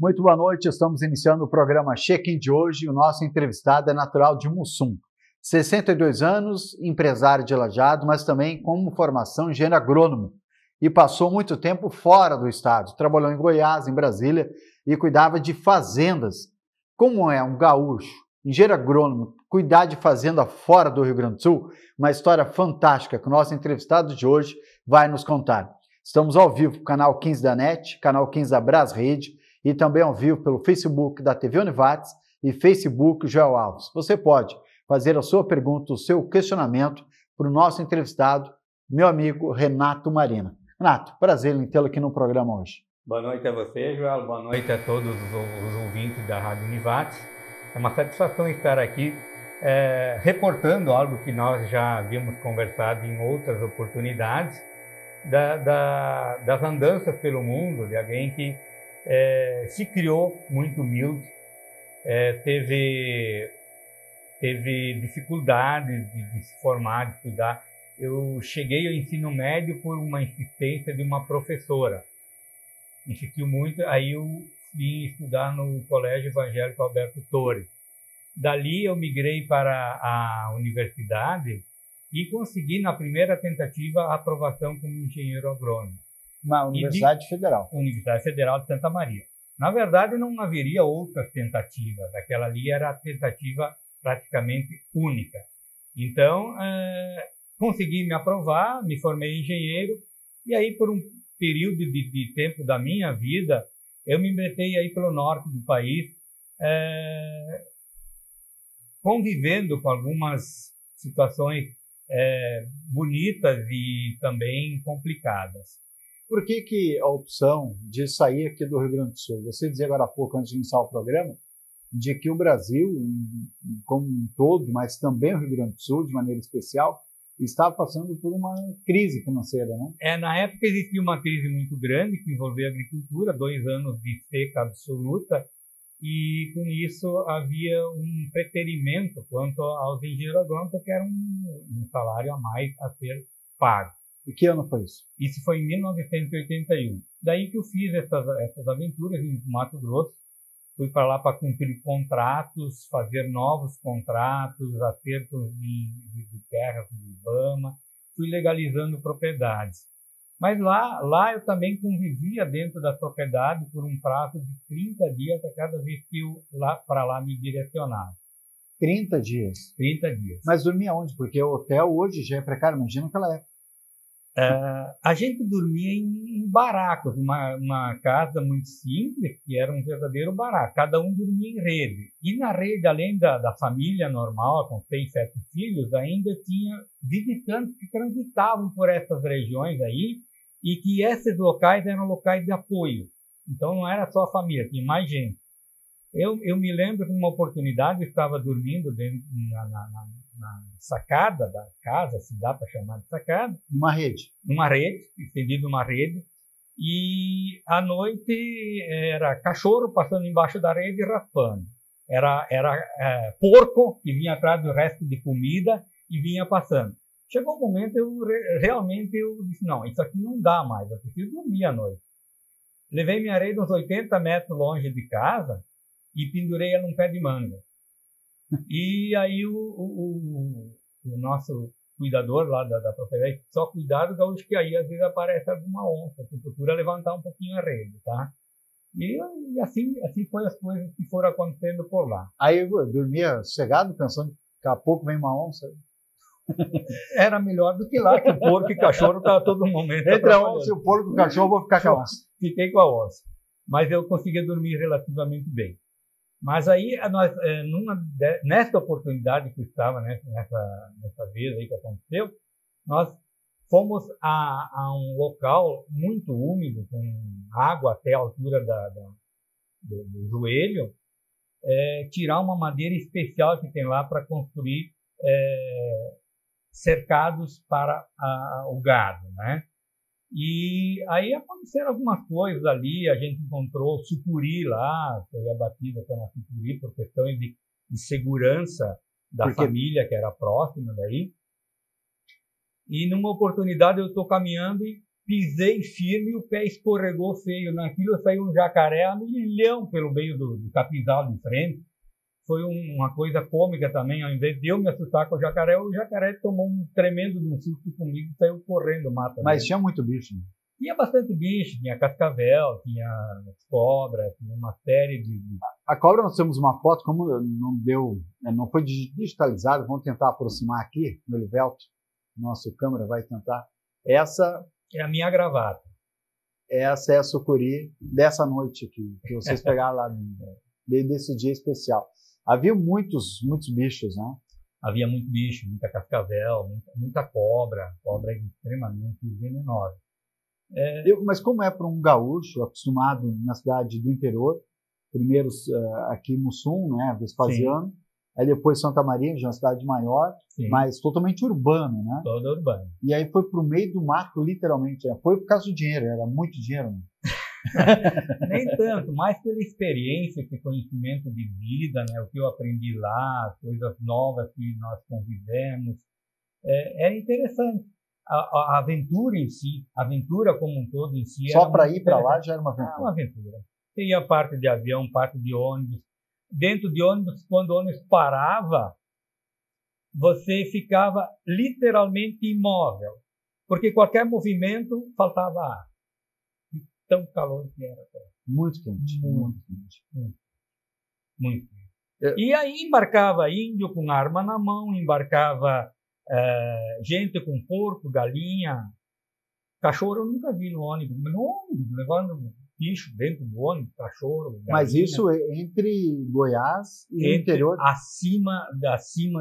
Muito boa noite, estamos iniciando o programa Check-in de hoje. O nosso entrevistado é natural de Mussum. 62 anos, empresário de Lajeado, mas também com formação em engenheiro agrônomo. E passou muito tempo fora do estado. Trabalhou em Goiás, em Brasília e cuidava de fazendas. Como é um gaúcho, engenheiro agrônomo, cuidar de fazenda fora do Rio Grande do Sul? Uma história fantástica que o nosso entrevistado de hoje vai nos contar. Estamos ao vivo no canal 15 da NET, canal 15 da Brasrede e também ao vivo pelo Facebook da TV Univates e Facebook Joel Alves. Você pode fazer a sua pergunta, o seu questionamento para o nosso entrevistado, meu amigo Renato Marina. Renato, prazer em tê-lo aqui no programa hoje. Boa noite a você, Joel. Boa noite a todos os ouvintes da Rádio Univates. É uma satisfação estar aqui reportando algo que nós já havíamos conversado em outras oportunidades, das andanças pelo mundo, de alguém que se criou muito humilde, teve dificuldades de se formar, de estudar. Eu cheguei ao ensino médio por uma insistência de uma professora. Insistiu muito, aí eu vim estudar no Colégio Evangélico Alberto Torres. Dali eu migrei para a universidade e consegui, na primeira tentativa, a aprovação como engenheiro agrônomo. Na Universidade Federal. Universidade Federal de Santa Maria. Na verdade, não haveria outras tentativas. Aquela ali era a tentativa praticamente única. Então, consegui me aprovar, me formei engenheiro, e aí, por um período de tempo da minha vida, eu me embretei aí pelo norte do país, convivendo com algumas situações bonitas e também complicadas. Por que a opção de sair aqui do Rio Grande do Sul? Você dizia agora há pouco, antes de iniciar o programa, de que o Brasil, como um todo, mas também o Rio Grande do Sul, de maneira especial, estava passando por uma crise financeira, né? Na época existia uma crise muito grande que envolveu a agricultura, 2 anos de seca absoluta, e com isso havia um preterimento quanto aos engenheiros agrônomos, que era um salário a mais a ser pago. E que ano foi isso? Isso foi em 1981. Daí que eu fiz essas aventuras em Mato Grosso. Fui para lá para cumprir contratos, fazer novos contratos, acertos de terras do IBAMA. Fui legalizando propriedades. Mas lá eu também convivia dentro das propriedades por um prazo de 30 dias a cada vez que eu para lá me direcionava. 30 dias? 30 dias. Mas dormia onde? Porque o hotel hoje já é precário, imagina naquela época. A gente dormia em barracos, uma casa muito simples, que era um verdadeiro barraco. Cada um dormia em rede. E na rede, além da família normal, com 6, 7 filhos, ainda tinha visitantes que transitavam por essas regiões aí, e que esses locais eram locais de apoio. Então não era só a família, tinha mais gente. Eu me lembro que numa oportunidade eu estava dormindo na sacada da casa, se dá para chamar de sacada. Numa rede? Numa rede, estendido numa rede. E à noite era cachorro passando embaixo da rede e raspando. Era porco que vinha atrás do resto de comida e vinha passando. Chegou um momento, realmente eu disse, não, isso aqui não dá mais, eu preciso dormir à noite. Levei minha rede uns 80 metros longe de casa e pendurei ela num pé de manga. E aí o nosso cuidador lá da propriedade disse, só cuidado, gaúcho, que aí às vezes aparece alguma onça, você procura levantar um pouquinho a rede, tá? E assim foi as coisas que foram acontecendo por lá. Aí eu dormia sossegado, pensando que daqui a pouco vem uma onça. Era melhor do que lá, que o porco e o cachorro estavam todo momento. Entre a onça e o porco e o cachorro, eu vou ficar com a onça. Fiquei com a onça. Mas eu conseguia dormir relativamente bem. Mas aí, nós, nessa oportunidade que estava, nessa vez aí que aconteceu, nós fomos a um local muito úmido, com água até a altura do joelho, tirar uma madeira especial que tem lá para construir cercados para o gado, né? E aí aconteceram algumas coisas ali, a gente encontrou sucuri lá, foi abatida pela sucuri por questões de segurança da família que era próxima daí. E numa oportunidade eu estou caminhando e pisei firme e o pé escorregou feio. Naquilo saiu um jacaré a milhão pelo meio do capinzal de frente. Foi uma coisa cômica também. Ao invés de eu me assustar com o jacaré tomou um tremendo de um susto comigo e saiu correndo, mata. Mas tinha muito bicho, né? Tinha bastante bicho, tinha cascavel, tinha cobra, tinha uma série de... A cobra, nós temos uma foto, como não foi digitalizado, vamos tentar aproximar aqui, no Elivelto, nosso câmera vai tentar. Essa é a minha gravata. Essa é a sucuri dessa noite aqui, que vocês pegaram lá desse dia especial. Havia muitos bichos, né? Havia muito bicho, muita cascavel, muita cobra extremamente venenosa. Mas como é para um gaúcho acostumado na cidade do interior, primeiro aqui no sul, né, Vespasiano, sim, aí depois Santa Maria, já é uma cidade maior, sim, mas totalmente urbano, né? Toda urbana. E aí foi para o meio do mato, literalmente. Foi por causa do dinheiro, era muito dinheiro. Né? Nem tanto, mais pela experiência, que conhecimento de vida, né, o que eu aprendi lá, coisas novas que nós convivemos. Era interessante. A aventura em si, a aventura como um todo em si... Só para ir para lá já era uma aventura? Uma aventura. Tinha parte de avião, parte de ônibus. Dentro de ônibus, quando o ônibus parava, você ficava literalmente imóvel, porque qualquer movimento faltava ar. Tão calor que era. Muito quente. Muito quente. Muito quente. E aí embarcava índio com arma na mão, embarcava gente com porco, galinha, cachorro eu nunca vi no ônibus, mas no ônibus, levando bicho dentro do ônibus, cachorro, galinha. Mas isso entre Goiás e o interior? Acima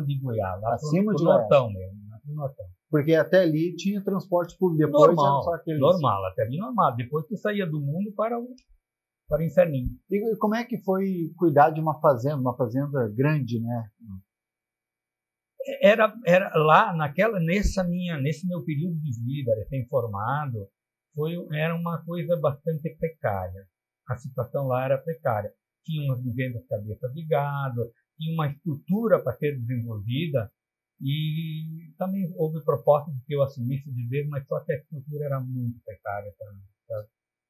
de Goiás. Acima de Nortão mesmo. No Nortão. Porque até ali tinha transporte público, depois normal, era só aquele... Normal, até ali normal. Depois que saía do mundo para o inferninho. E como é que foi cuidar de uma fazenda grande, né? Era lá, nesse meu período de vida, recém-formado, era uma coisa bastante precária. A situação lá era precária. Tinha umas 200 cabeças de gado, tinha uma estrutura para ser desenvolvida, e também houve proposta de que eu assumisse de vez, mas só que a estrutura era muito precária.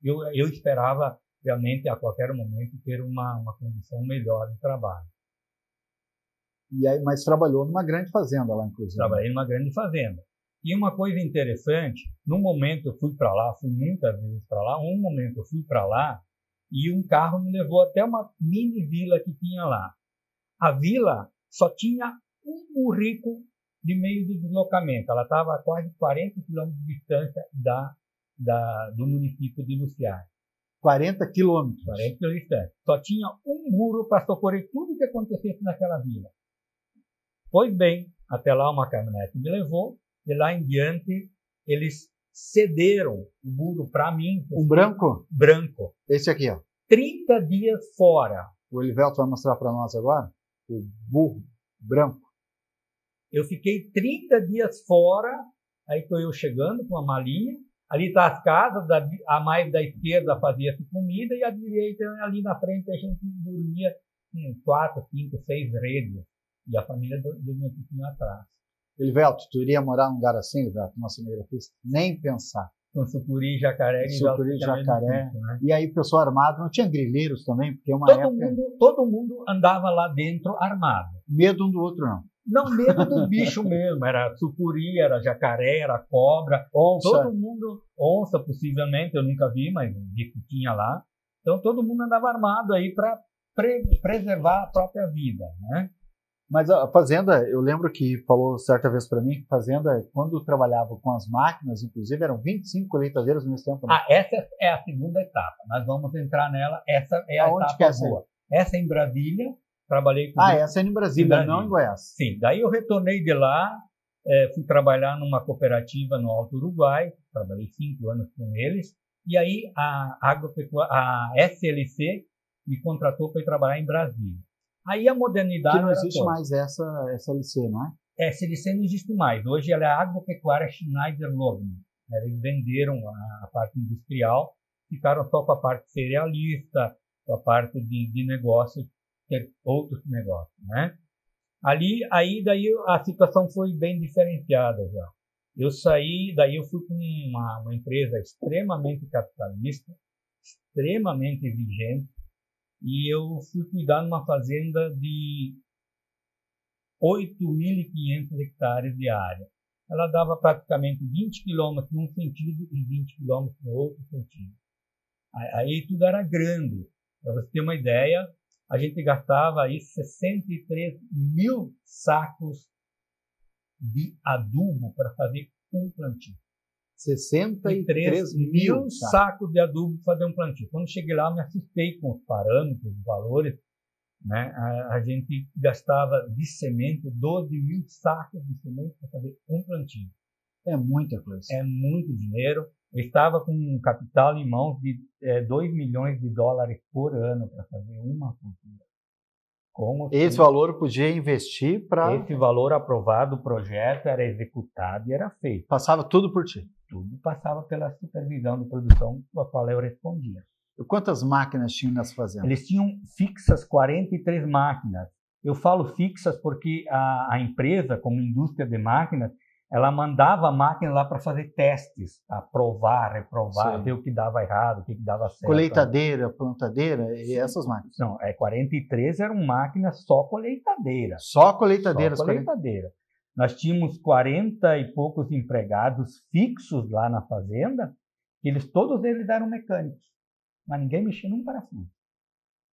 Eu esperava realmente a qualquer momento ter uma condição melhor de trabalho. E aí, mas trabalhou numa grande fazenda lá, inclusive. Trabalhei numa grande fazenda. E uma coisa interessante, num momento eu fui para lá, fui muitas vezes para lá, um momento eu fui para lá e um carro me levou até uma mini vila que tinha lá. A vila só tinha um burrico de meio de deslocamento. Ela estava a quase 40 quilômetros de distância do município de Luciar. 40 quilômetros? 40 quilômetros de distância. Só tinha um burro para socorrer tudo o que acontecesse naquela vila. Pois bem, até lá uma caminhonete me levou, de lá em diante eles cederam o burro para mim. Um branco? Branco. Esse aqui, ó. 30 dias fora. O Elivelto vai mostrar para nós agora o burro branco. Eu fiquei 30 dias fora, aí estou eu chegando com uma malinha, ali está as casas, a mais da esquerda fazia-se comida e a direita, ali na frente, a gente dormia em 4, 5, 6 redes. E a família dormia um pouquinho atrás. Elivelto, tu iria morar num lugar assim, Elivelto, nosso cinegrafista? Nem pensar. Com sucuri, jacaré. Sucuri, jacaré. Difícil, né? E aí, pessoal armado, não tinha grileiros também? Porque todo mundo andava lá dentro armado. Medo um do outro, não? Não, medo do bicho mesmo. Era sucuri, era jacaré, era cobra. Onça. Todo mundo, onça possivelmente, eu nunca vi, mas vi que tinha lá. Então todo mundo andava armado aí para preservar a própria vida, né? Mas a fazenda, eu lembro que falou certa vez para mim que fazenda, quando trabalhava com as máquinas, inclusive, eram 25 colheitadeiras no mesmo tempo. Né? Essa é a segunda etapa. Nós vamos entrar nela. Essa é a Aonde etapa boa. Essa é em Brasília. Trabalhei com essa é em Brasília, não em Goiás. Sim. Daí eu retornei de lá, fui trabalhar numa cooperativa no Alto Uruguai. Trabalhei 5 anos com eles. E aí a SLC me contratou para ir trabalhar em Brasília. Aí a modernidade... Que não existe mais essa SLC, não é? Essa SLC não existe mais. Hoje ela é a Agropecuária Schneider-Logman. Eles venderam a parte industrial, ficaram só com a parte cerealista, com a parte de negócio, outros negócios, né? Daí a situação foi bem diferenciada já. Eu saí, daí eu fui com uma empresa extremamente capitalista, extremamente exigente, e eu fui cuidar de uma fazenda de 8.500 hectares de área. Ela dava praticamente 20 quilômetros num sentido e 20 quilômetros no outro sentido. Aí tudo era grande. Para você ter uma ideia, a gente gastava aí 63 mil sacos de adubo para fazer um plantio. 63 mil sacos de adubo para fazer um plantio. Quando cheguei lá, me assustei com os parâmetros, os valores. Né? A gente gastava de semente 12 mil sacos de semente para fazer um plantio. É muita coisa. É muito dinheiro. Eu estava com um capital em mãos de 2 milhões de dólares por ano para fazer uma cultura. Esse valor podia investir para... Esse valor aprovado, o projeto era executado e era feito. Passava tudo por ti? Tudo passava pela supervisão de produção com a qual eu respondia. E quantas máquinas tinham nessa fazenda? Eles tinham fixas 43 máquinas. Eu falo fixas porque a empresa, como indústria de máquinas, ela mandava a máquina lá para fazer testes, aprovar, reprovar, Sim. ver o que dava errado, o que dava certo. Colheitadeira, plantadeira e essas máquinas? Não, 43 eram máquinas só colheitadeira. Só colheitadeiras? Só colheitadeira. Nós tínhamos 40 e poucos empregados fixos lá na fazenda, e todos eles eram mecânicos, mas ninguém mexia num parafuso.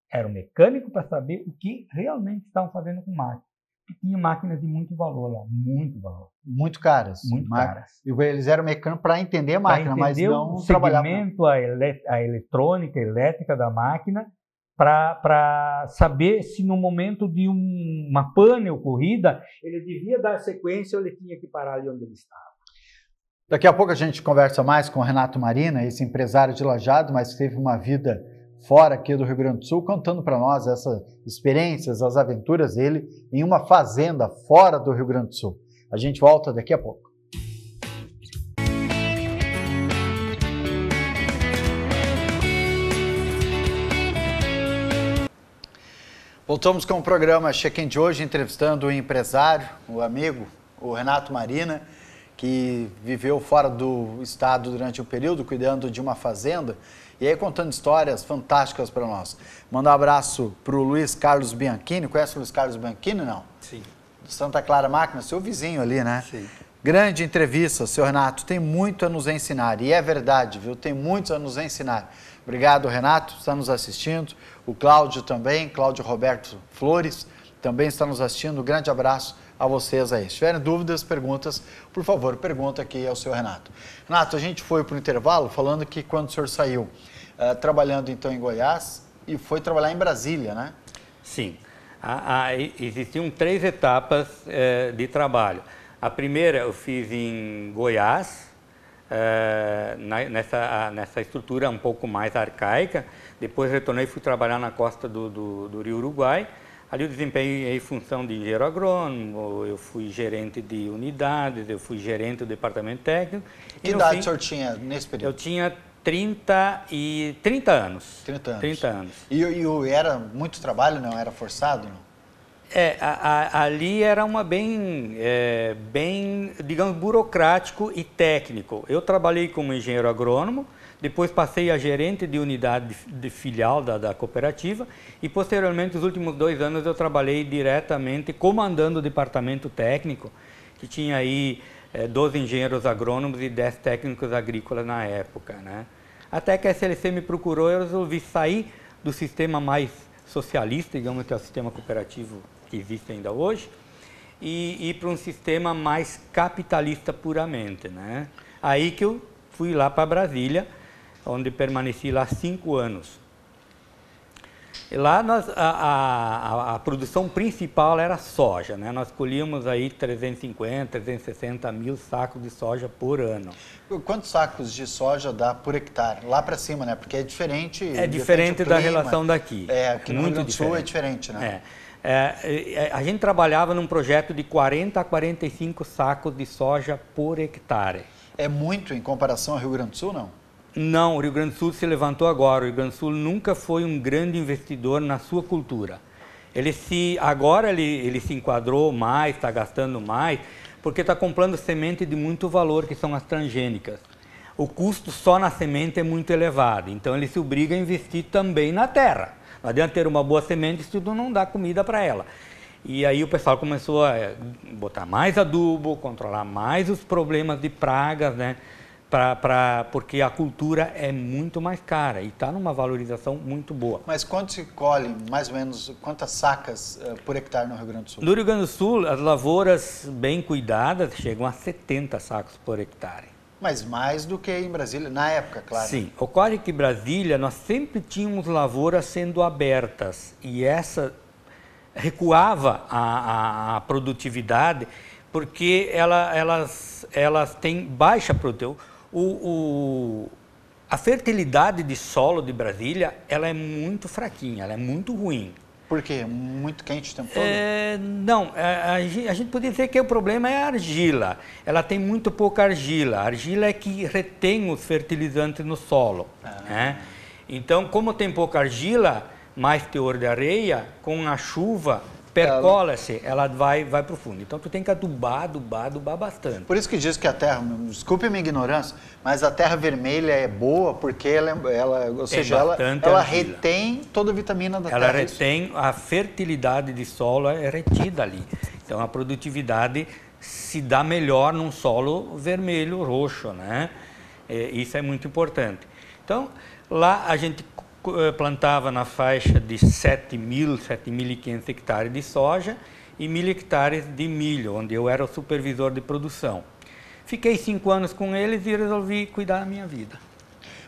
Era o mecânico para saber o que realmente estavam fazendo com máquina. E tinha máquinas de muito valor lá, muito valor. Muito caras. Muito caras. E eles eram mecânicos para entender a máquina, mas não trabalhavam. O segmento, a eletrônica, a elétrica da máquina, para saber se no momento de uma pane ocorrida, ele devia dar sequência ou ele tinha que parar ali onde ele estava. Daqui a pouco a gente conversa mais com o Renato Marina, esse empresário de Lajeado, mas que teve uma vida fora aqui do Rio Grande do Sul, contando para nós essas experiências, as aventuras dele em uma fazenda fora do Rio Grande do Sul. A gente volta daqui a pouco. Voltamos com o programa Check-in de hoje, entrevistando o empresário, o amigo, o Renato Marina, que viveu fora do estado durante um período, cuidando de uma fazenda, e aí contando histórias fantásticas para nós. Manda um abraço para o Luiz Carlos Bianchini. Conhece o Luiz Carlos Bianchini, não? Sim. Do Santa Clara Máquina, seu vizinho ali, né? Sim. Grande entrevista, seu Renato. Tem muito a nos ensinar. E é verdade, viu? Tem muito a nos ensinar. Obrigado, Renato, está nos assistindo. O Cláudio também, Cláudio Roberto Flores, também está nos assistindo. Um grande abraço a vocês aí. Se tiverem dúvidas, perguntas, por favor, pergunta aqui ao seu Renato. Renato, a gente foi para o intervalo falando que quando o senhor saiu, trabalhando então em Goiás, e foi trabalhar em Brasília, né? Sim. Existiam 3 etapas de trabalho. A primeira eu fiz em Goiás, nessa estrutura um pouco mais arcaica. Depois retornei e fui trabalhar na costa do Rio Uruguai. Ali eu desempenhei função de engenheiro agrônomo, eu fui gerente de unidades, eu fui gerente do departamento técnico. Que idade o senhor tinha nesse período? Eu tinha 30 anos. 30 anos. 30 anos. E era muito trabalho, não? Era forçado, não? Ali era uma bem, digamos, burocrático e técnico. Eu trabalhei como engenheiro agrônomo, depois passei a gerente de unidade de filial da cooperativa e, posteriormente, os últimos 2 anos eu trabalhei diretamente comandando o departamento técnico, que tinha aí 12 engenheiros agrônomos e 10 técnicos agrícolas na época, né? Até que a SLC me procurou, eu resolvi sair do sistema mais socialista, digamos que é o sistema cooperativo que existe ainda hoje, e ir para um sistema mais capitalista puramente, né? Aí que eu fui lá para Brasília, onde permaneci lá 5 anos. E lá a produção principal era soja, né? Nós colhíamos aí 350, 360 mil sacos de soja por ano. Quantos sacos de soja dá por hectare? Lá para cima, né? Porque é diferente. É diferente da relação daqui. Aqui no Rio Grande do Sul é diferente, né? A gente trabalhava num projeto de 40 a 45 sacos de soja por hectare. É muito em comparação ao Rio Grande do Sul, não? Não, o Rio Grande do Sul se levantou agora. O Rio Grande do Sul nunca foi um grande investidor na sua cultura. Agora ele se enquadrou mais, está gastando mais, porque está comprando semente de muito valor, que são as transgênicas. O custo só na semente é muito elevado, então ele se obriga a investir também na terra. Não adianta ter uma boa semente se tu não dá comida para ela. E aí o pessoal começou a botar mais adubo, controlar mais os problemas de pragas, né? Porque a cultura é muito mais cara e está numa valorização muito boa. Mas quanto se colhe, mais ou menos, quantas sacas por hectare no Rio Grande do Sul? No Rio Grande do Sul, as lavouras bem cuidadas chegam a 70 sacos por hectare. Mas mais do que em Brasília, na época, claro. Sim, ocorre que em Brasília nós sempre tínhamos lavouras sendo abertas e essa recuava a produtividade porque elas têm baixa produtividade. A fertilidade de solo de Brasília ela é muito fraquinha, ela é muito ruim. Por quê? Muito quente o tempo todo? Não, a gente poderia dizer que o problema é a argila. Ela tem muito pouca argila. A argila é que retém os fertilizantes no solo. Né? Então, como tem pouca argila, mais teor de areia, com a chuva, percola-se, ela vai para o fundo. Então, tu tem que adubar bastante. Por isso que diz que a terra, desculpe a minha ignorância, mas a terra vermelha é boa porque ela retém toda a vitamina da terra. Ela retém, a fertilidade de solo é retida ali. Então, a produtividade se dá melhor num solo vermelho, roxo, né? Isso é muito importante. Então, lá a gente plantava na faixa de 7.500 hectares de soja e 1.000 hectares de milho, onde eu era o supervisor de produção. Fiquei 5 anos com eles e resolvi cuidar da minha vida.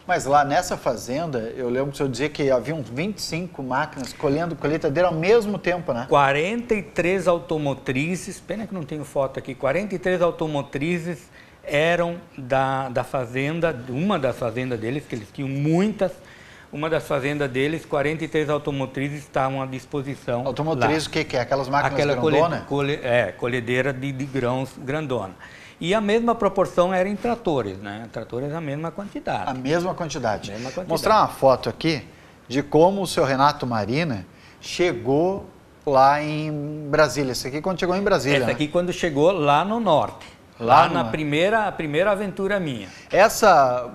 Mas lá nessa fazenda, eu lembro que o senhor dizia que havia uns 25 máquinas colhendo colheitadeira ao mesmo tempo, né? 43 automotrizes, pena que não tenho foto aqui, 43 automotrizes eram da fazenda, uma das fazendas deles, que eles tinham muitas. Uma das fazendas deles, 43 automotrizes estavam à disposição. Automotriz, o que é? Aquelas máquinas grandonas? Colhedeira de grãos grandona. E a mesma proporção era em tratores, né? Tratores a mesma quantidade. A mesma quantidade. Mostrar uma foto aqui de como o seu Renato Marina chegou lá em Brasília. Essa aqui quando chegou em Brasília. Essa aqui quando chegou lá no norte. Lá na primeira aventura minha. Essa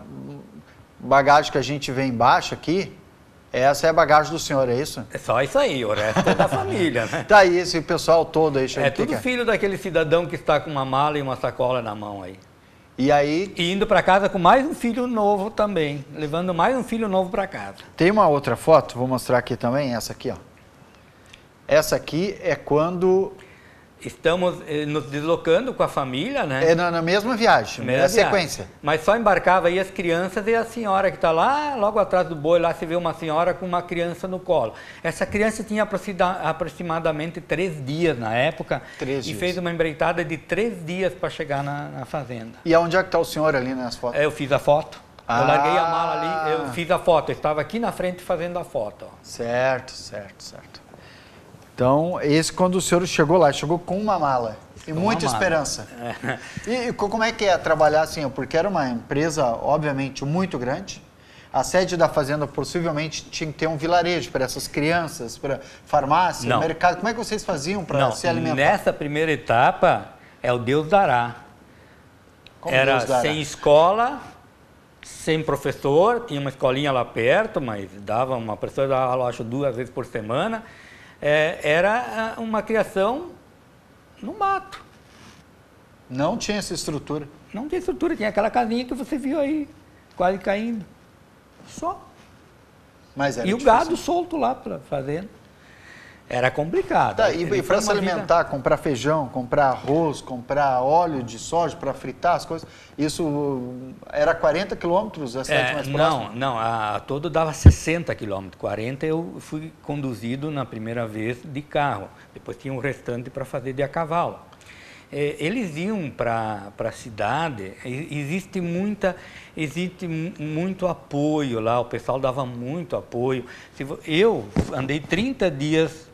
bagagem que a gente vê embaixo aqui, essa é a bagagem do senhor, é isso? É só isso aí, o resto é da família, né? Tá aí, esse pessoal todo aí. Tudo filho daquele cidadão que está com uma mala e uma sacola na mão aí. E aí... E indo para casa com mais um filho novo também, levando mais um filho novo para casa. Tem uma outra foto, vou mostrar aqui também, essa aqui, ó. Essa aqui é quando... Estamos nos deslocando com a família, né? É na mesma viagem, é a sequência. Mas só embarcava aí as crianças e a senhora que está lá, logo atrás do boi, lá se vê uma senhora com uma criança no colo. Essa criança tinha aproximadamente 3 dias na época. 3 dias. E fez uma empreitada de 3 dias para chegar na fazenda. E aonde é que está o senhor ali nas fotos? Eu fiz a foto. Eu larguei a mala ali, eu fiz a foto. Eu estava aqui na frente fazendo a foto. Ó. Certo. Então, esse quando o senhor chegou lá, chegou com uma mala e muita esperança. E como é que é trabalhar assim? Porque era uma empresa, obviamente, muito grande. A sede da fazenda possivelmente tinha que ter um vilarejo para essas crianças, para farmácia, mercado. Como é que vocês faziam para se alimentar? Nessa primeira etapa, é o Deus dará. Como era Deus dará? Sem escola, sem professor, tinha uma escolinha lá perto, mas dava uma professora dava aula, acho, 2 vezes por semana. Era uma criação no mato. Não tinha essa estrutura? Não tinha estrutura, tinha aquela casinha que você viu aí, quase caindo. Só. Mas era e difícil. O gado solto lá para fazenda. Era complicado. Tá, e para se alimentar, comprar feijão, comprar arroz, comprar óleo de soja para fritar as coisas, isso era 40 quilômetros a cidade mais próxima? Não, a todo dava 60 quilômetros. 40 eu fui conduzido na primeira vez de carro. Depois tinha o restante para fazer de a cavalo. Eles iam para a cidade, existe muito apoio lá, o pessoal dava muito apoio. Eu andei 30 dias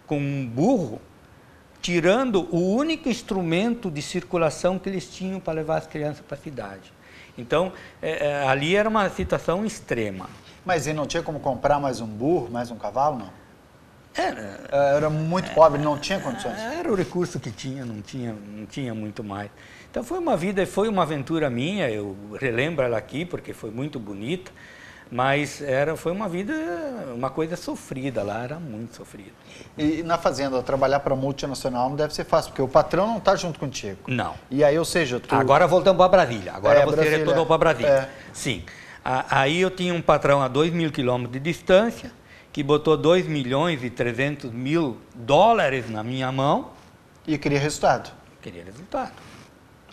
com um burro, tirando o único instrumento de circulação que eles tinham para levar as crianças para a cidade. Então, ali era uma situação extrema. Mas e não tinha como comprar mais um burro, mais um cavalo, não? Era muito pobre, não tinha condições? Era o recurso que tinha, não tinha muito mais. Então foi uma aventura minha, eu relembro ela aqui porque foi muito bonita, mas foi uma coisa sofrida lá, era muito sofrida. E na fazenda, trabalhar para multinacional não deve ser fácil, porque o patrão não está junto contigo. Não. E aí, ou seja... Agora voltamos para Brasília, agora você Brasília. retornou para Brasília. Sim. Aí eu tinha um patrão a 2.000 quilômetros de distância, que botou 2.300.000 dólares na minha mão. E queria resultado. Queria resultado.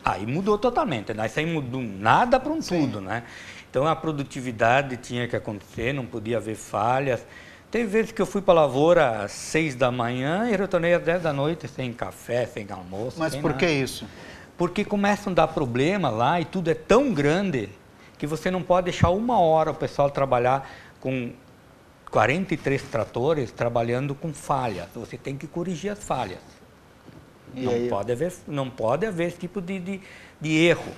Aí mudou totalmente, nós saímos do nada para um tudo, né? Então a produtividade tinha que acontecer, não podia haver falhas. Teve vezes que eu fui para a lavoura às 6 da manhã e retornei às 10 da noite sem café, sem almoço. Mas sem por nada. que isso? Porque começam a dar problema lá e tudo é tão grande que você não pode deixar uma hora o pessoal trabalhar com 43 tratores trabalhando com falhas. Você tem que corrigir as falhas. Não pode haver esse tipo de erro.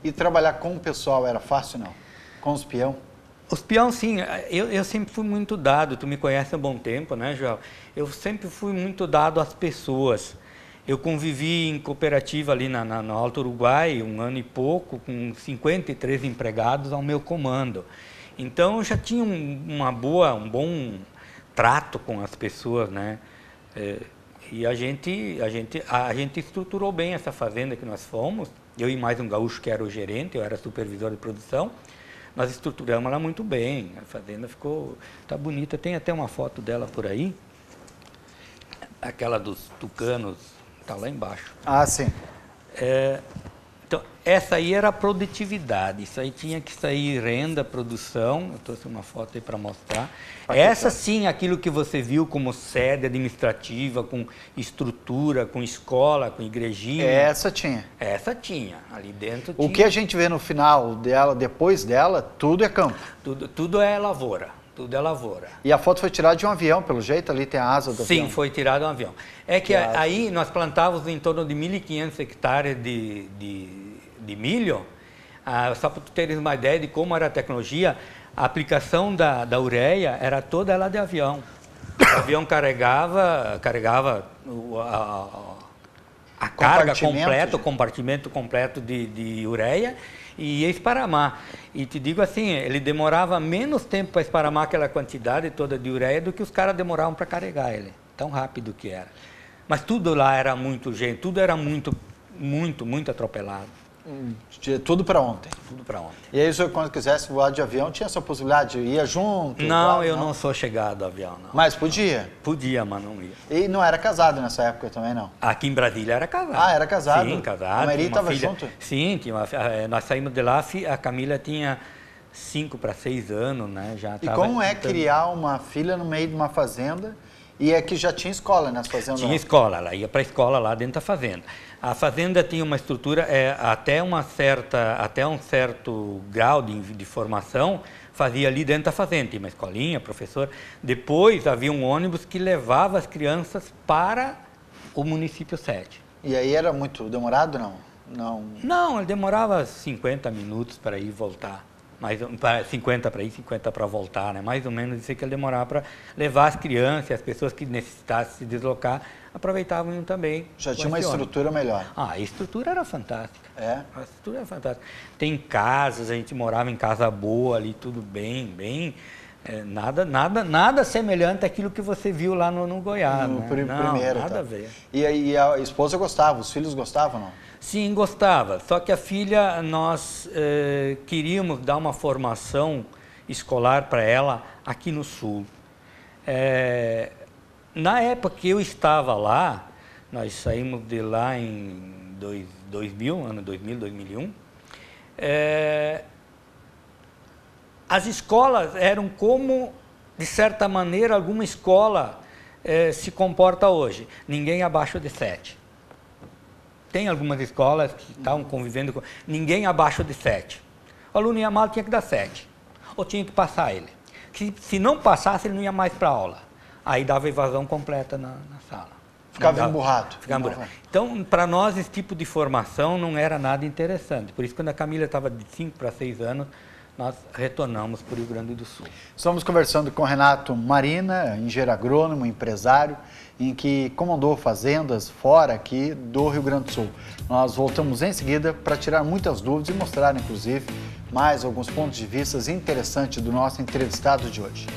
E trabalhar com o pessoal era fácil, não? Com os peão? Os peão, sim. Eu sempre fui muito dado, tu me conhece há um bom tempo, né, João? Eu sempre fui muito dado às pessoas. Eu convivi em cooperativa ali no Alto Uruguai, 1 ano e pouco, com 53 empregados ao meu comando. Então, eu já tinha um bom trato com as pessoas, né? E a gente estruturou bem essa fazenda que nós fomos. Eu e mais um gaúcho que era o gerente, eu era supervisor de produção. Nós estruturamos ela muito bem. A fazenda tá bonita. Tem até uma foto dela por aí. Aquela dos tucanos, tá lá embaixo. Ah, sim. Então, essa aí era a produtividade. Isso aí tinha que sair renda, produção. Eu trouxe uma foto aí para mostrar. Essa sim, aquilo que você viu como sede administrativa, com estrutura, com escola, com igrejinha. Essa tinha. Essa tinha. Ali dentro O que a gente vê no final dela, depois dela, tudo é campo. Tudo é lavoura. Tudo é lavoura. E a foto foi tirada de um avião, pelo jeito, ali tem a asa do avião. Sim, foi tirada de um avião. É que aí nós plantávamos em torno de 1.500 hectares de milho. Só para tu teres uma ideia de como era a tecnologia, a aplicação da ureia era toda ela de avião. O avião carregava a carga completa, o compartimento completo de ureia e ia esparramar. E te digo assim, ele demorava menos tempo para esparramar aquela quantidade toda de ureia do que os caras demoravam para carregar ele. Tão rápido que era. Mas tudo lá era tudo era muito atropelado. Tudo para ontem. Tudo para ontem. E aí, o senhor, quando quisesse voar de avião, tinha essa possibilidade? Ia junto? Não, eu não sou chegado ao avião, não. Mas podia? Podia, mas não ia. E não era casado nessa época também, não? Aqui em Brasília era casado. Ah, era casado? Sim, casado. A Mary estava junto? Sim, nós saímos de lá, a Camila tinha 5 para 6 anos, né? E como é criar uma filha no meio de uma fazenda? E é que já tinha escola nas fazendas? Tinha escola, ela ia para a escola lá dentro da fazenda. A fazenda tinha uma estrutura, até um certo grau de formação, fazia ali dentro da fazenda, tinha uma escolinha, professor. Depois havia um ônibus que levava as crianças para o município 7. E aí era muito demorado, não? Não, ele demorava 50 minutos para ir e voltar. 50 para ir, 50 para voltar, né? Mais ou menos isso que ele demorava para levar as crianças, as pessoas que necessitassem se deslocar, aproveitavam também. Já tinha uma estrutura melhor. A estrutura era fantástica. A estrutura era fantástica. Tem casas, a gente morava em casa boa ali, tudo bem, nada semelhante àquilo que você viu lá no Goiás. No primeiro. Nada a ver. E a esposa gostava, os filhos gostavam, não? Sim, gostava. Só que a filha, nós queríamos dar uma formação escolar para ela aqui no Sul. Na época que eu estava lá, nós saímos de lá em 2000, ano 2000, 2001, as escolas eram como, de certa maneira, alguma escola se comporta hoje. Ninguém abaixo de 7. Tem algumas escolas que estavam convivendo com... Ninguém abaixo de 7. O aluno ia mal, tinha que dar 7. Ou tinha que passar ele. Se não passasse, ele não ia mais para a aula. Aí dava evasão completa na sala. Ficava emburrado. Então, para nós, esse tipo de formação não era nada interessante. Por isso, quando a Camila estava de 5 para 6 anos, nós retornamos para o Rio Grande do Sul. Estamos conversando com Renato Marina, engenheiro agrônomo, empresário, em que comandou fazendas fora aqui do Rio Grande do Sul. Nós voltamos em seguida para tirar muitas dúvidas e mostrar, inclusive, mais alguns pontos de vista interessantes do nosso entrevistado de hoje.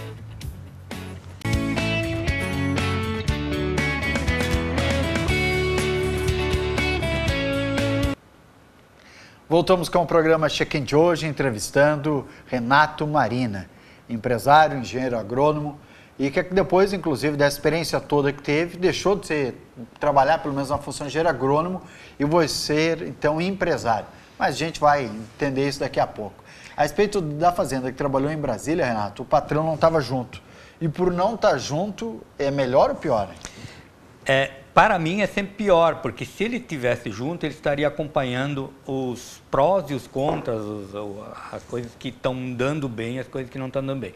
Voltamos com o programa Check-in de hoje, entrevistando Renato Marina, empresário, engenheiro agrônomo, e que depois, inclusive, da experiência toda que teve, deixou de trabalhar pelo menos na função de engenheiro agrônomo e vai ser, então, empresário. Mas a gente vai entender isso daqui a pouco. A respeito da fazenda que trabalhou em Brasília, Renato, o patrão não estava junto. E por não estar junto, é melhor ou pior? Para mim é sempre pior, porque se ele estivesse junto, ele estaria acompanhando os prós e os contras, as coisas que estão dando bem e as coisas que não estão dando bem.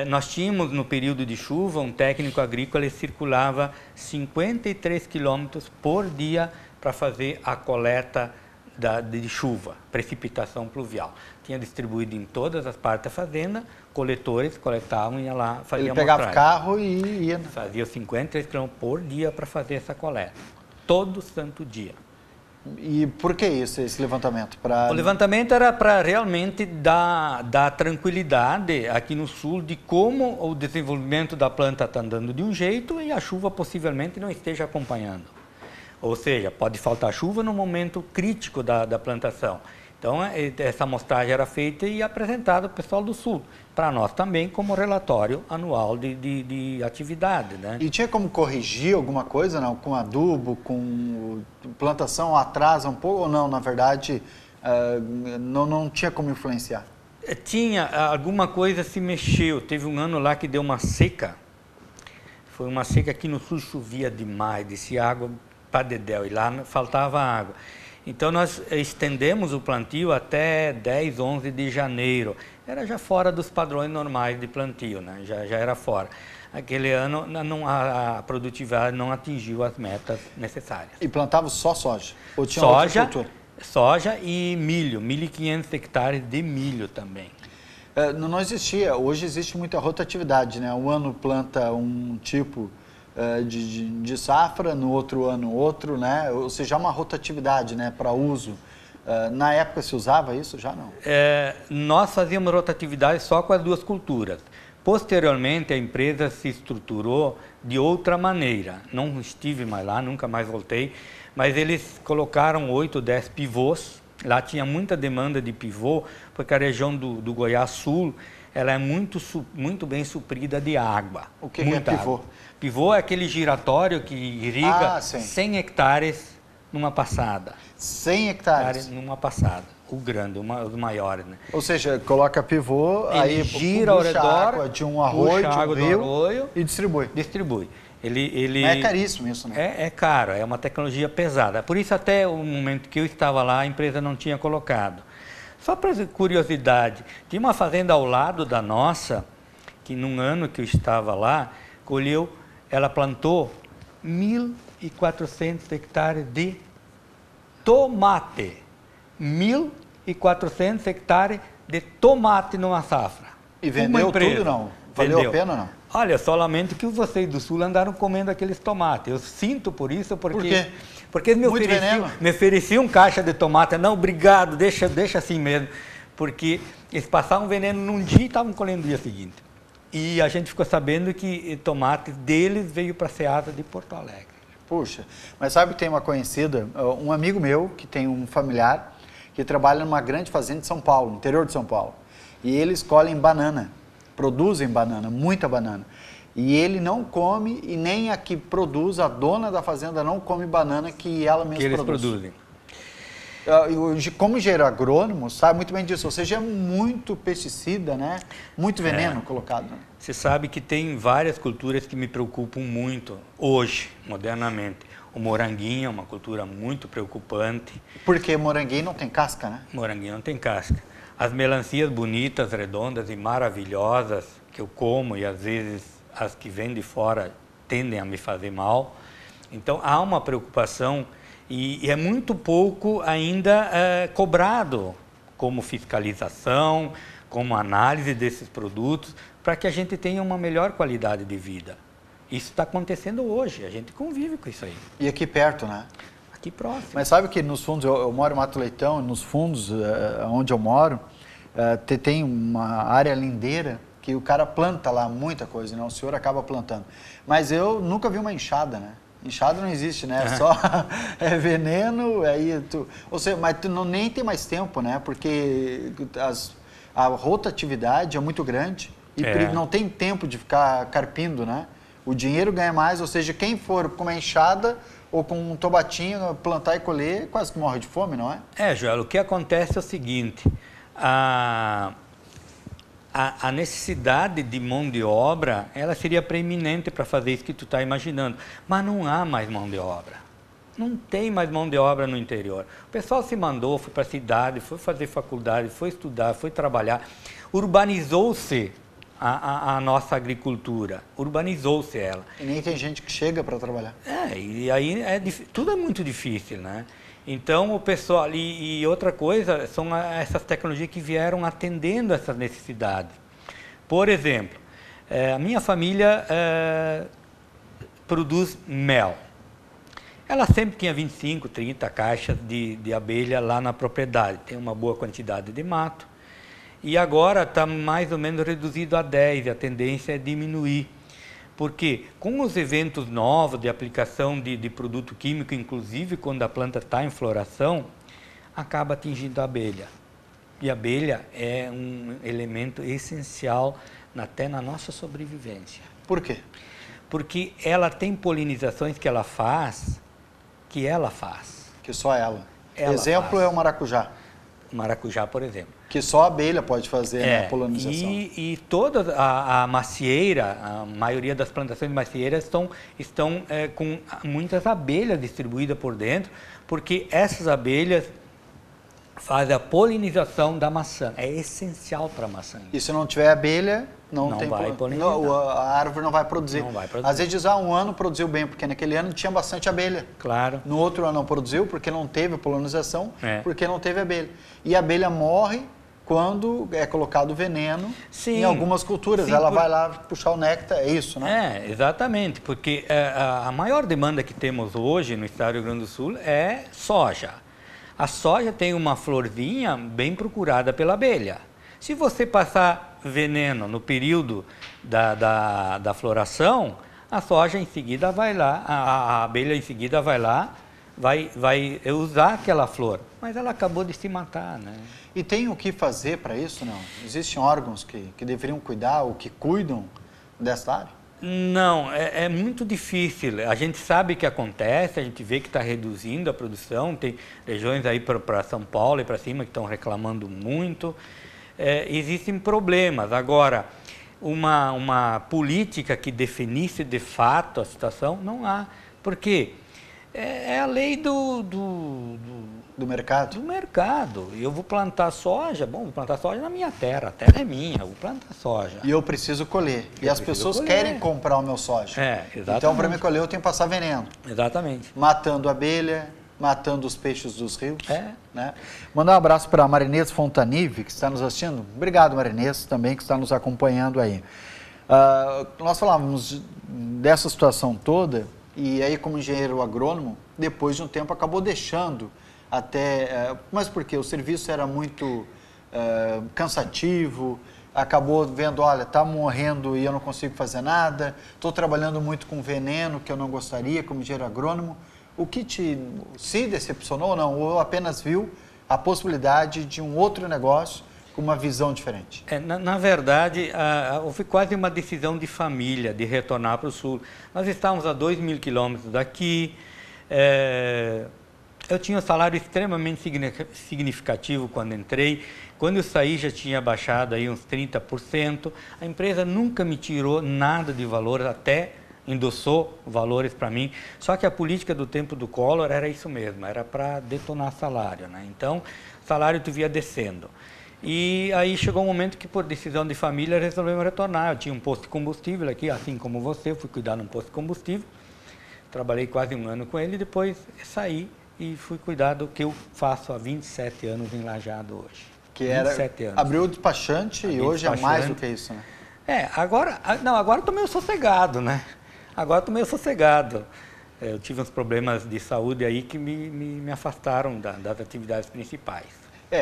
Nós tínhamos no período de chuva um técnico agrícola que circulava 53 quilômetros por dia para fazer a coleta de chuva, precipitação pluvial. Tinha distribuído em todas as partes da fazenda, coletores coletavam e ia lá, fazia Ele pegava amostragem. Carro e ia... Fazia 53 km por dia para fazer essa coleta, todo santo dia. E por que isso, esse levantamento? O levantamento era para realmente dar tranquilidade aqui no sul de como o desenvolvimento da planta está andando de um jeito e a chuva possivelmente não esteja acompanhando. Ou seja, pode faltar chuva no momento crítico da plantação. Então, essa amostragem era feita e apresentada ao pessoal do Sul, para nós também como relatório anual de atividade, né? E tinha como corrigir alguma coisa, não? Com adubo, com plantação atrasa um pouco ou não? Na verdade, não tinha como influenciar? Tinha, alguma coisa se mexeu. Teve um ano lá que deu uma seca. Foi uma seca que no Sul chovia demais, descia água para dedéu e lá faltava água. Então, nós estendemos o plantio até 10, 11 de janeiro. Era já fora dos padrões normais de plantio, né? Já era fora. Aquele ano, a produtividade não atingiu as metas necessárias. E plantava só soja? Ou tinha outra cultura? Soja e milho, 1.500 hectares de milho também. Não existia, hoje existe muita rotatividade, né? Um ano planta um tipo de safra, no outro ano outro, né? Ou seja, há uma rotatividade, né, para uso. Na época se usava isso? Já não? Nós fazíamos rotatividade só com as duas culturas. Posteriormente, a empresa se estruturou de outra maneira. Não estive mais lá, nunca mais voltei, mas eles colocaram 8 ou 10 pivôs. Lá tinha muita demanda de pivô, porque a região do Goiás Sul, ela é muito bem suprida de água. O que é pivô? Água. Pivô é aquele giratório que irriga 100 hectares numa passada. 100 hectares? Numa passada. O grande, os maiores, né? Ou seja, coloca pivô, ele aí gira ao redor, água de um arroio, puxa água de um rio, do arroio e distribui. Ele é caríssimo isso, né? É caro, é uma tecnologia pesada. Por isso, até o momento que eu estava lá, a empresa não tinha colocado. Só para curiosidade, tinha uma fazenda ao lado da nossa, que num ano que eu estava lá, ela plantou 1.400 hectares de tomate. 1.400 hectares de tomate numa safra. E vendeu tudo, não? Valeu a pena, não? Olha, só lamento que vocês do Sul andaram comendo aqueles tomates. Eu sinto por isso, porque... Por quê? Porque eles me ofereciam caixa de tomate. Não, obrigado, deixa assim mesmo. Porque eles passavam veneno num dia e estavam colhendo no dia seguinte. E a gente ficou sabendo que tomate deles veio para a Ceasa de Porto Alegre. Puxa, mas sabe que tem uma conhecida, um amigo meu que tem um familiar que trabalha numa grande fazenda de São Paulo, no interior de São Paulo. E eles colhem banana, produzem banana, muita banana. E ele não come, e nem a que produz, a dona da fazenda não come banana que ela mesma que eles produzem. Como engenheiro agrônomo, sabe muito bem disso, ou seja, é muito pesticida, né? Muito veneno colocado. Né? Você sabe que tem várias culturas que me preocupam muito hoje, modernamente. O moranguinho é uma cultura muito preocupante. Porque moranguinho não tem casca, né? Moranguinho não tem casca. As melancias bonitas, redondas e maravilhosas que eu como, e às vezes as que vêm de fora tendem a me fazer mal. Então há uma preocupação e é muito pouco ainda cobrado como fiscalização, como análise desses produtos, para que a gente tenha uma melhor qualidade de vida. Isso está acontecendo hoje, a gente convive com isso aí. E aqui perto, né? Aqui próximo. Mas sabe que nos fundos, eu moro em Mato Leitão, nos fundos onde eu moro, tem uma área lindeira que o cara planta lá muita coisa, né? O senhor acaba plantando. Mas eu nunca vi uma enxada, né? Enxada não existe, né? É só veneno, aí ou seja, mas tu nem tem mais tempo, né? Porque a rotatividade é muito grande e não tem tempo de ficar carpindo, né? O dinheiro ganha mais, ou seja, quem for com uma enxada ou com um tobatinho plantar e colher, quase que morre de fome, não é? Joel, o que acontece é o seguinte, a necessidade de mão de obra, ela seria preeminente para fazer isso que tu está imaginando, mas não há mais mão de obra. Não tem mais mão de obra no interior. O pessoal se mandou, foi para a cidade, foi fazer faculdade, foi estudar, foi trabalhar. Urbanizou-se a nossa agricultura, urbanizou-se ela. E nem tem gente que chega para trabalhar. E aí tudo é muito difícil, né? Então o pessoal, e outra coisa, são essas tecnologias que vieram atendendo essas necessidades. Por exemplo, a minha família produz mel. Ela sempre tinha 25, 30 caixas de abelha lá na propriedade, tem uma boa quantidade de mato. E agora está mais ou menos reduzido a 10, e a tendência é diminuir. Porque com os eventos novos de aplicação de produto químico, inclusive quando a planta está em floração, acaba atingindo a abelha. E a abelha é um elemento essencial até na nossa sobrevivência. Por quê? Porque ela tem polinizações que ela faz. Que só ela. Exemplo faz. É o maracujá. Maracujá, por exemplo. Que só a abelha pode fazer a polinização. E toda a macieira, a maioria das plantações de macieiras estão com muitas abelhas distribuídas por dentro, porque essas abelhas fazem a polinização da maçã. É essencial para a maçã. E se não tiver abelha, não vai polinizar. A árvore não vai produzir. Não vai produzir. Às vezes um ano produziu bem, porque naquele ano tinha bastante abelha. Claro. No outro ano não produziu, porque não teve polinização, porque não teve abelha. E a abelha morre quando é colocado veneno. Sim, em algumas culturas. Sim, ela vai lá puxar o néctar, é isso, né? Exatamente, porque a maior demanda que temos hoje no estado do Rio Grande do Sul é soja. A soja tem uma florzinha bem procurada pela abelha. Se você passar veneno no período da floração, a soja em seguida vai lá, a abelha em seguida vai lá, vai usar aquela flor, mas ela acabou de se matar, né? E tem o que fazer para isso, não? Existem órgãos que deveriam cuidar ou que cuidam dessa área? Não, é muito difícil. A gente sabe que acontece, a gente vê que está reduzindo a produção, tem regiões aí para São Paulo e para cima que estão reclamando muito. Existem problemas. Agora, uma política que definisse de fato a situação, não há. Por quê? É a lei do mercado? Do mercado. Eu vou plantar soja, vou plantar soja na minha terra, a terra é minha, eu vou plantar soja. E eu preciso colher. E as pessoas querem comprar o meu soja. Exatamente. Então, para me colher, eu tenho que passar veneno. Exatamente. Matando a abelha, matando os peixes dos rios. Né? Mandar um abraço para a Marinês Fontanive, que está nos assistindo. Obrigado, Marinês, também, que está nos acompanhando aí. Nós falávamos dessa situação toda, e aí, como engenheiro agrônomo, depois de um tempo acabou deixando mas porque o serviço era muito cansativo, acabou vendo, olha, está morrendo e eu não consigo fazer nada, estou trabalhando muito com veneno que eu não gostaria como engenheiro agrônomo. O que se decepcionou ou não, ou apenas viu a possibilidade de um outro negócio com uma visão diferente? Na verdade, houve quase uma decisão de família de retornar para o sul. Nós estávamos a 2.000 quilômetros daqui, eu tinha um salário extremamente significativo quando entrei. Quando eu saí já tinha baixado aí uns 30%. A empresa nunca me tirou nada de valor, até endossou valores para mim. Só que a política do tempo do Collor era isso mesmo, era para detonar salário, né? Então, o salário tu via descendo. E aí chegou um momento que, por decisão de família, resolvemos retornar. Eu tinha um posto de combustível aqui, assim como você, eu fui cuidar de um posto de combustível. Trabalhei quase um ano com ele, depois saí e fui cuidar do que eu faço há 27 anos em Lajeado hoje. Que era, 27 anos. abriu o despachante e hoje é mais do que isso, né? Agora eu tô meio sossegado, né? Agora eu tô meio sossegado. Eu tive uns problemas de saúde aí que me afastaram das atividades principais.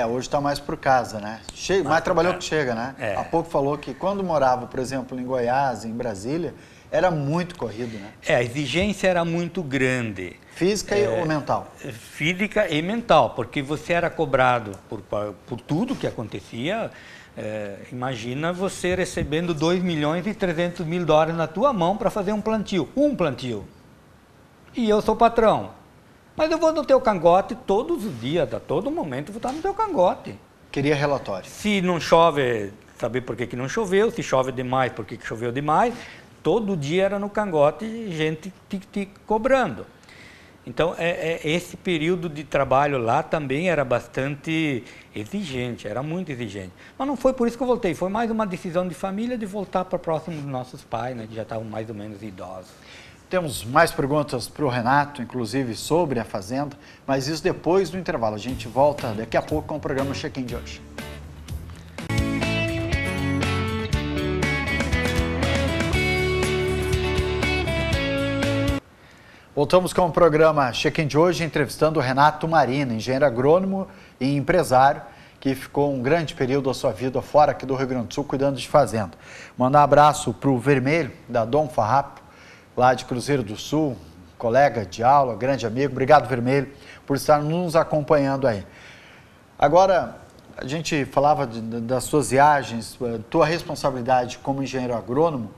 Hoje está mais por casa, né? Mais trabalhou que chega, né? É. Há pouco falou que quando morava, por exemplo, em Goiás, em Brasília, era muito corrido, né? A exigência era muito grande. Física ou mental? Física e mental, porque você era cobrado por tudo que acontecia. Imagina você recebendo 2 milhões e 300 mil dólares na tua mão para fazer um plantio. E eu sou patrão. Mas eu vou no teu cangote todos os dias, a todo momento eu vou estar no teu cangote. Queria relatório. Se não chove, saber por que não choveu. Se chove demais, por que choveu demais. Todo dia era no cangote, gente te cobrando. Então, esse período de trabalho lá também era bastante exigente, era muito exigente. Mas não foi por isso que eu voltei, foi mais uma decisão de família de voltar para próximo dos nossos pais, né, que já estavam mais ou menos idosos. Temos mais perguntas para o Renato, inclusive sobre a Fazenda, mas isso depois do intervalo. A gente volta daqui a pouco com o programa Check-in de hoje. Voltamos com o programa Check-in de hoje, entrevistando o Renato Marina, engenheiro agrônomo e empresário, que ficou um grande período da sua vida fora aqui do Rio Grande do Sul, cuidando de fazenda. Mandar um abraço para o Vermelho, da Dom Farrapo, lá de Cruzeiro do Sul, colega de aula, grande amigo. Obrigado, Vermelho, por estar nos acompanhando aí. Agora, a gente falava das suas viagens, tua responsabilidade como engenheiro agrônomo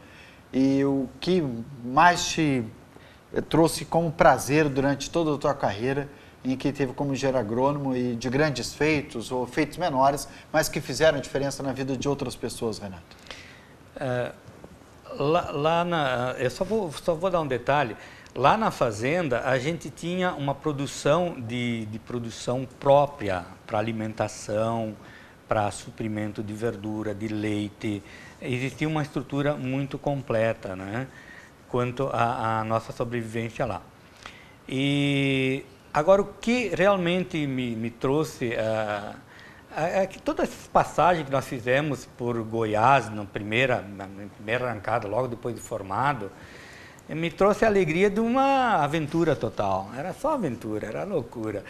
e o que mais te trouxe como prazer durante toda a tua carreira, em que teve como engenheiro agrônomo e de grandes feitos ou feitos menores, mas que fizeram diferença na vida de outras pessoas, Renato. Eu só vou dar um detalhe. Lá na fazenda, a gente tinha uma produção de produção própria para alimentação, para suprimento de verdura, de leite. Existia uma estrutura muito completa, né, quanto à nossa sobrevivência lá. E agora, o que realmente me trouxe é que todas essas passagens que nós fizemos por Goiás, na primeira arrancada, logo depois de formado, me trouxe a alegria de uma aventura total. Era só aventura, era loucura.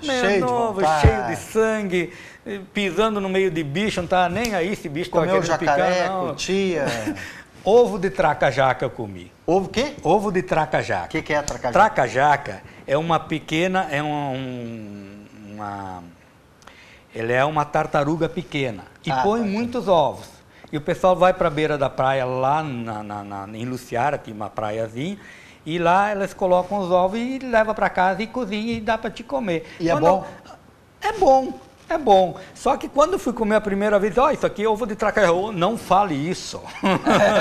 Cheio de sangue, pisando no meio de bicho, não estava nem aí se bicho estava querendo jacaré, picar, curtia. Ovo de traca-jaca eu comi. Ovo o quê? Ovo de traca-jaca. O que é traca-jaca? Traca-jaca é uma pequena, ele é uma tartaruga pequena e põe muitos ovos. E o pessoal vai para a beira da praia lá em Luciara, tem uma praiazinha, e lá elas colocam os ovos e levam para casa e cozinham e dá para te comer. E é bom? É bom. É bom, só que quando eu fui comer a primeira vez, isso aqui é ovo de traca-jaca, não fale isso.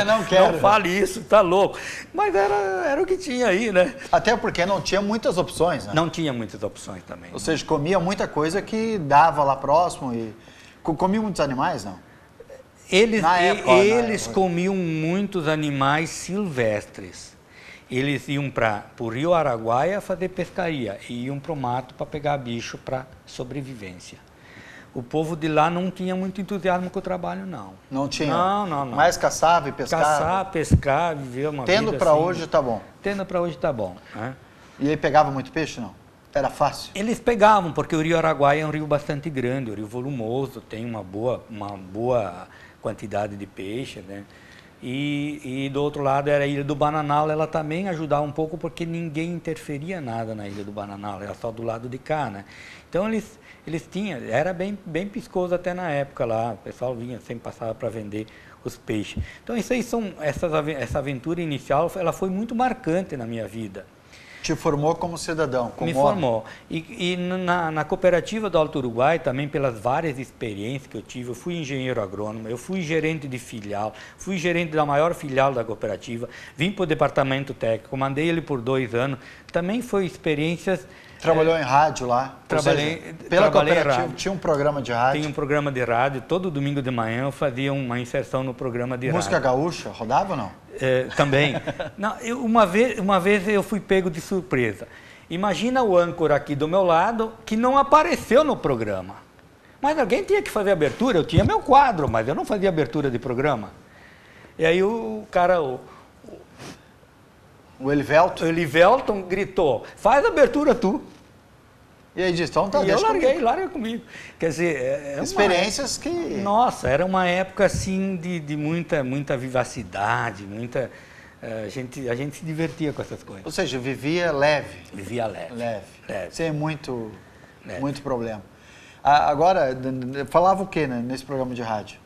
Não quero. Não fale isso, tá louco. Mas era o que tinha aí, né? Até porque não tinha muitas opções, né? Não tinha muitas opções também. Ou seja, comia muita coisa que dava lá próximo e... Comia muitos animais, não? Eles comiam muitos animais silvestres. Eles iam para o Rio Araguaia fazer pescaria e iam para o mato para pegar bicho para sobrevivência. O povo de lá não tinha muito entusiasmo com o trabalho, não. Não tinha? Não. Mais caçava e pescava? Caçar, pescar, viver uma vida Tendo para hoje, tá bom? Tendo para hoje, tá bom. Né? E aí pegava muito peixe, não? Era fácil? Eles pegavam, porque o Rio Araguaia é um rio bastante grande, um rio volumoso, tem uma boa quantidade de peixe, né? E do outro lado era a Ilha do Bananal, ela também ajudava um pouco, porque ninguém interferia nada na Ilha do Bananal, era só do lado de cá, né? Então eles tinham, era bem piscoso até na época lá, o pessoal vinha, sempre passava para vender os peixes. Então isso aí essa aventura inicial, ela foi muito marcante na minha vida. Te formou como cidadão? Me formou. E na cooperativa do Alto Uruguai, também pelas várias experiências que eu tive, eu fui engenheiro agrônomo, eu fui gerente de filial, fui gerente da maior filial da cooperativa, vim para o departamento técnico, comandei ele por 2 anos, também foi experiências... Trabalhou em rádio lá? Trabalhei cooperativa, tinha um programa de rádio? Tinha um programa de rádio, todo domingo de manhã eu fazia uma inserção no programa de Música rádio. gaúcha, rodava ou não? Também. Não, uma vez eu fui pego de surpresa. Imagina o âncora aqui do meu lado que não apareceu no programa. Mas alguém tinha que fazer abertura, eu tinha meu quadro, mas eu não fazia abertura de programa. E aí o cara, o Elivelton gritou, faz a abertura tu. E aí disse, então tá, e eu larguei comigo. Quer dizer, experiências que... Nossa, era uma época assim de muita vivacidade, a gente se divertia com essas coisas. Ou seja, vivia leve. Vivia leve. Sem muito problema. Agora, falava o que, né, nesse programa de rádio?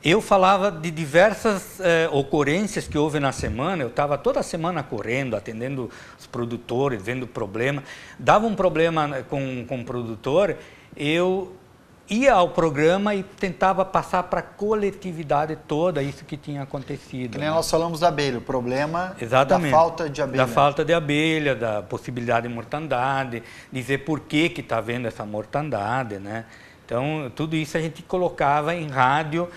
Eu falava de diversas ocorrências que houve na semana. Eu estava toda semana correndo, atendendo os produtores, vendo problema. Dava um problema com o produtor, eu ia ao programa e tentava passar para a coletividade toda isso que tinha acontecido. Que nem nós falamos da abelha, o problema Exatamente. Da falta de abelha. Da falta de abelha, da possibilidade de mortandade, dizer por que está havendo essa mortandade, né? Então, tudo isso a gente colocava em rádio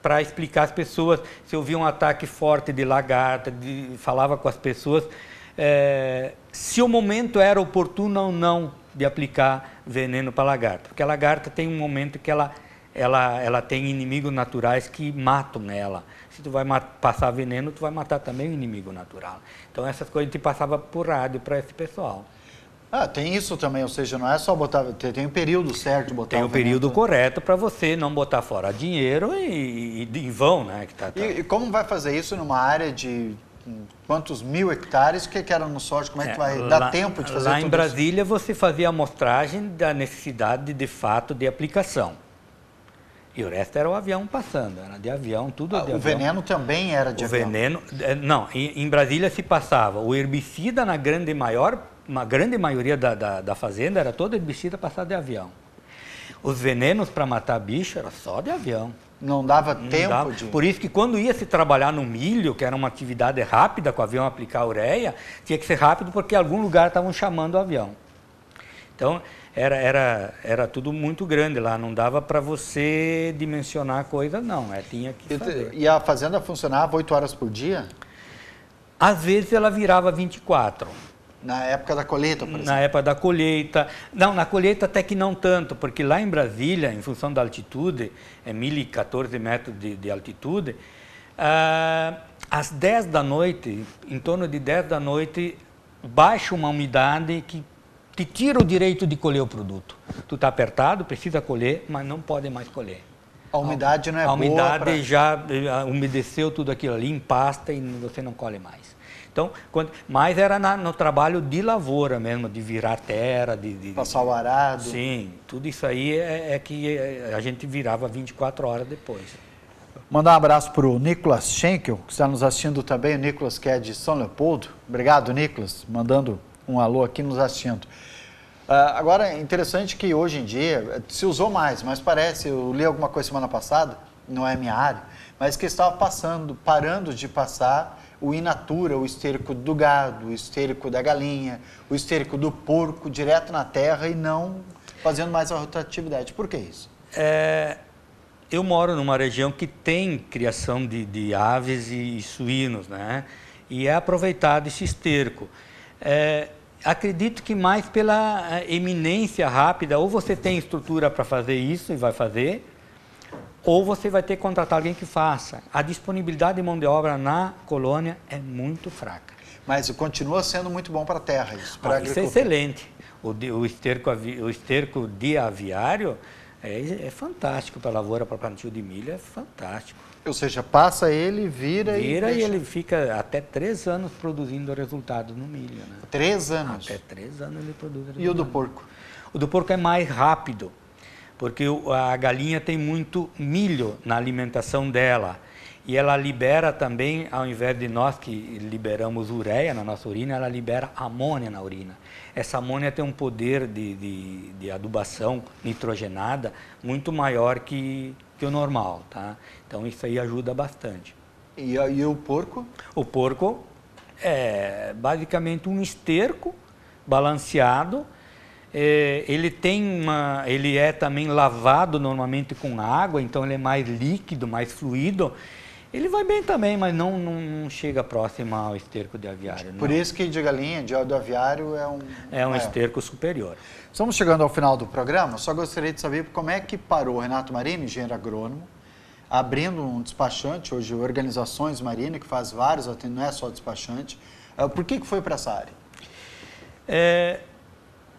para explicar às pessoas. Se eu via um ataque forte de lagarta, falava com as pessoas se o momento era oportuno ou não de aplicar veneno para a lagarta. Porque a lagarta tem um momento que ela tem inimigos naturais que matam ela. Se tu vai passar veneno, tu vai matar também o inimigo natural. Então essas coisas a gente passava por rádio para esse pessoal. Tem isso também, ou seja, não é só botar, tem um período certo de botar. Tem o período correto para você não botar fora dinheiro e em vão, né? E como vai fazer isso numa área de quantos 1000 hectares? O que era no soja? Como é que vai dar tempo de fazer lá tudo em Brasília isso? Você fazia a amostragem da necessidade de fato de aplicação. E o resto era o avião passando, era de avião, tudo de avião. O veneno também era de avião? O veneno, não, em Brasília se passava o herbicida uma grande maioria da fazenda era todo herbicida passado de avião. Os venenos para matar bicho era só de avião. Não dava tempo de... Por isso que quando ia se trabalhar no milho, que era uma atividade rápida, com o avião aplicar ureia, tinha que ser rápido porque em algum lugar estavam chamando o avião. Então, era tudo muito grande lá, não dava para você dimensionar a coisa, não, tinha que fazer. E a fazenda funcionava 8 horas por dia? Às vezes ela virava 24. Na época da colheita, por exemplo? Na época da colheita. Não, na colheita até que não tanto, porque lá em Brasília, em função da altitude, 1.014 metros de altitude, às 10 da noite, em torno de 10 da noite, baixa uma umidade que te tira o direito de colher o produto. Tu está apertado, precisa colher, mas não pode mais colher. A umidade não é boa. A umidade já umedeceu tudo aquilo ali, empasta e você não colhe mais. Então, mas era no trabalho de lavoura mesmo, de virar terra, de passar o arado. Sim, tudo isso aí é que a gente virava 24 horas depois. Mandar um abraço para o Nicolas Schenkel, que está nos assistindo também, o Nicolas que é de São Leopoldo. Obrigado, Nicolas, mandando um alô aqui nos assistindo. Agora, é interessante que hoje em dia se usou mais, mas parece, eu li alguma coisa semana passada, não é minha área, mas que estava parando de passar o in natura, o esterco do gado, o esterco da galinha, o esterco do porco direto na terra e não fazendo mais a rotatividade. Por que isso? Eu moro numa região que tem criação de aves e suínos, né? E é aproveitado esse esterco. Acredito que mais pela eminência rápida, ou você tem estrutura para fazer isso e vai fazer, ou você vai ter que contratar alguém que faça. A disponibilidade de mão de obra na colônia é muito fraca. Mas continua sendo muito bom para a terra isso, para a agricultura. Isso é excelente. O esterco de aviário é fantástico para a lavoura, para plantio de milho, é fantástico. Ou seja, passa ele, vira e ele fica até 3 anos produzindo resultados no milho. Né? 3 anos? Até 3 anos ele produz resultados. E o do porco? O do porco é mais rápido, porque a galinha tem muito milho na alimentação dela. E ela libera também, ao invés de nós que liberamos ureia na nossa urina, ela libera amônia na urina. Essa amônia tem um poder de adubação nitrogenada muito maior que o normal, tá? Então isso aí ajuda bastante. E o porco? O porco é basicamente um esterco balanceado. Ele é também lavado normalmente com água, então ele é mais líquido, mais fluido. Ele vai bem também, mas não chega próximo ao esterco de aviário. Por isso que de galinha, do aviário é um esterco superior. Estamos chegando ao final do programa, só gostaria de saber como é que parou o Renato Marini, engenheiro agrônomo, abrindo um despachante, hoje Organizações Marini, que faz vários, não é só despachante. Por que foi para essa área?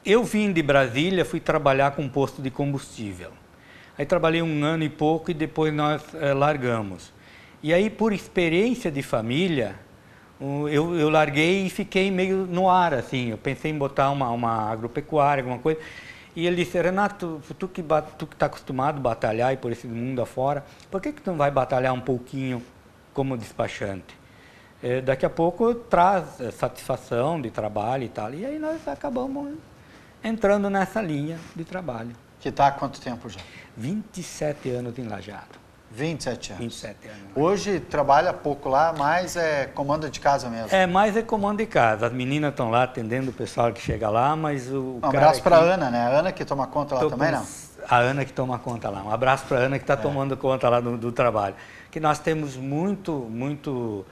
Eu vim de Brasília, fui trabalhar com posto de combustível. Aí trabalhei 1 ano e pouco e depois nós largamos. E aí, por experiência de família, eu larguei e fiquei meio no ar, assim. Eu pensei em botar uma agropecuária, alguma coisa. E ele disse, Renato, tu que está acostumado a batalhar e por esse mundo afora, por que tu não vai batalhar um pouquinho como despachante? Daqui a pouco traz satisfação de trabalho e tal. E aí nós acabamos entrando nessa linha de trabalho. Que está há quanto tempo já? 27 anos em Lajeado. 27 anos. 27 anos. Hoje trabalha pouco lá, mas comando de casa mesmo. Mais é comando de casa. As meninas estão lá atendendo o pessoal que chega lá, mas o Um abraço para a Ana, né? A Ana que toma conta lá também, não? A Ana que toma conta lá. Um abraço para a Ana que está tomando conta lá do trabalho. Que nós temos muito...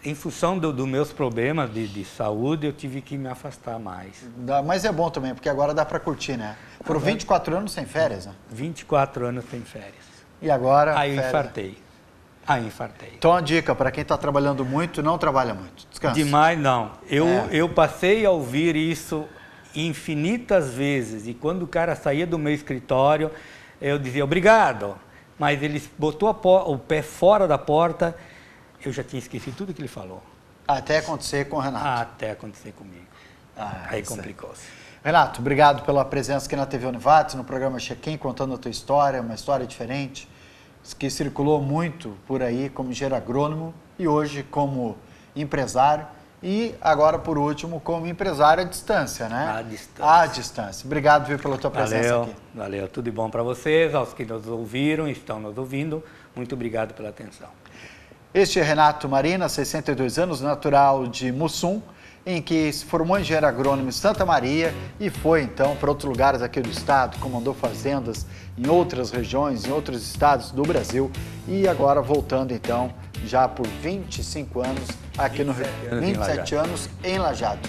em função dos meus problemas de saúde, eu tive que me afastar mais. Mas é bom também, porque agora dá para curtir, né? Foram 24 anos sem férias, né? 24 anos sem férias. E agora... Aí eu infartei. Então, a dica, para quem está trabalhando muito, não trabalha muito. Descansa. Demais, não. Eu passei a ouvir isso infinitas vezes. E quando o cara saía do meu escritório, eu dizia, obrigado. Mas ele botou o pé fora da porta... Eu já tinha esquecido tudo que ele falou. Até acontecer com o Renato. Até acontecer comigo. Aí complicou-se. Renato, obrigado pela presença aqui na TV Univates, no programa Check-in, contando a tua história, uma história diferente, que circulou muito por aí como engenheiro agrônomo e hoje como empresário e agora, por último, como empresário à distância, né? À distância. À distância. Obrigado, viu, pela tua presença aqui. Valeu, tudo de bom para vocês, aos que nos ouviram e estão nos ouvindo. Muito obrigado pela atenção. Este é Renato Marini, 62 anos, natural de Mussum, em que se formou engenheiro agrônomo em Santa Maria e foi, então, para outros lugares aqui do estado, comandou fazendas em outras regiões, em outros estados do Brasil e agora voltando, então, já por 25 anos aqui no Rio. 27 anos em Lajeado.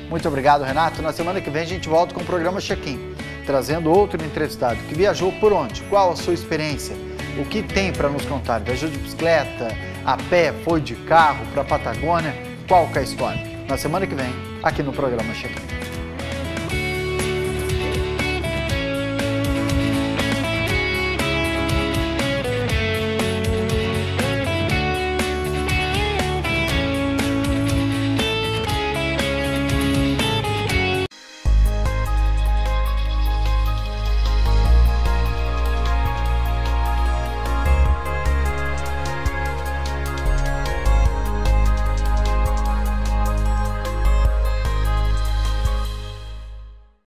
Muito obrigado, Renato. Na semana que vem a gente volta com o programa Check-in, trazendo outro entrevistado que viajou por onde, qual a sua experiência, o que tem para nos contar? Viajou de bicicleta, a pé, foi de carro para a Patagônia? Qual que é a história? Na semana que vem, aqui no programa Check-in.